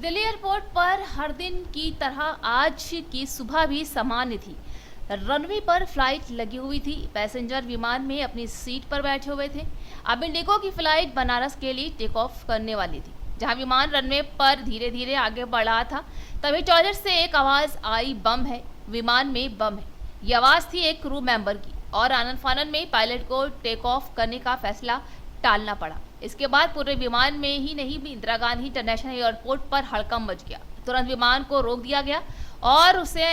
Delhi airport पर हर दिन की तरह आज की सुबह भी सामान्य थी। रनवे पर फ्लाइट लगी हुई थी। पैसेंजर विमान में अपनी सीट पर बैठे हुए थे। अब इंडिगो की फ्लाइट बनारस के लिए टेक ऑफ करने वाली थी। जहां विमान रनवे पर धीरे धीरे आगे बढ़ रहा था, तभी टॉयलेट से एक आवाज आई, बम है, विमान में बम है। ये आवाज थी एक क्रू मेंबर की और आनन फानन में पायलट को टेक ऑफ करने का फैसला टालना पड़ा। इसके बाद पूरे विमान में ही नहीं, इंदिरा गांधी इंटरनेशनल एयरपोर्ट पर हड़कंप मच गया। तुरंत विमान को रोक दिया गया और उसे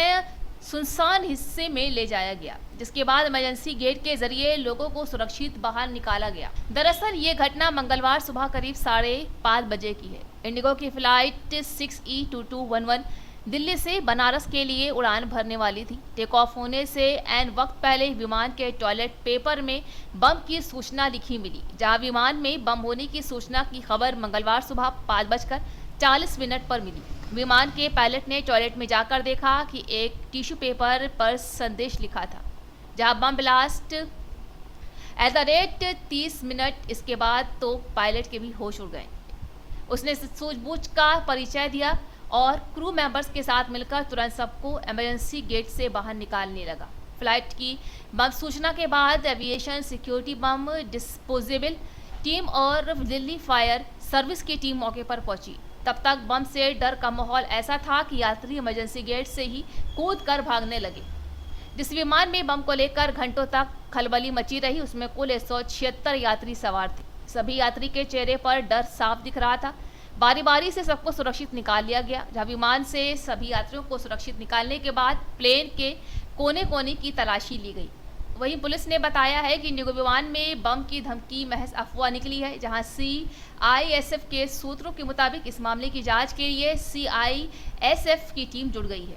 सुनसान हिस्से में ले जाया गया, जिसके बाद इमरजेंसी गेट के जरिए लोगों को सुरक्षित बाहर निकाला गया। दरअसल ये घटना मंगलवार सुबह करीब 5:30 बजे की है। इंडिगो की फ्लाइट 6E2211 दिल्ली से बनारस के लिए उड़ान भरने वाली थी। टेक ऑफ होने से एन वक्त पहले विमान के टॉयलेट पेपर में बम की सूचना लिखी मिली। जहां विमान में बम होने की सूचना की खबर मंगलवार सुबह 5:40 पर मिली। विमान के पायलट ने टॉयलेट में जाकर देखा कि एक टिश्यू पेपर पर संदेश लिखा था, जहां बम ब्लास्ट @30 इसके बाद तो पायलट के भी होश उड़ गए। उसने सूझबूझ का परिचय दिया और क्रू मेंबर्स के साथ मिलकर तुरंत सबको इमरजेंसी गेट से बाहर निकालने लगा। फ्लाइट की बम सूचना के बाद एविएशन सिक्योरिटी बम डिस्पोजेबल टीम और दिल्ली फायर सर्विस की टीम मौके पर पहुंची। तब तक बम से डर का माहौल ऐसा था कि यात्री इमरजेंसी गेट से ही कूद कर भागने लगे। जिस विमान में बम को लेकर घंटों तक खलबली मची रही, उसमें कुल 176 यात्री सवार थे। सभी यात्री के चेहरे पर डर साफ दिख रहा था। बारी बारी से सबको सुरक्षित निकाल लिया गया। जहां विमान से सभी यात्रियों को सुरक्षित निकालने के बाद प्लेन के कोने कोने की तलाशी ली गई। वहीं पुलिस ने बताया है कि इंडिगो विमान में बम की धमकी महज अफवाह निकली है। जहां CISF के सूत्रों के मुताबिक इस मामले की जांच के लिए CISF की टीम जुड़ गई है।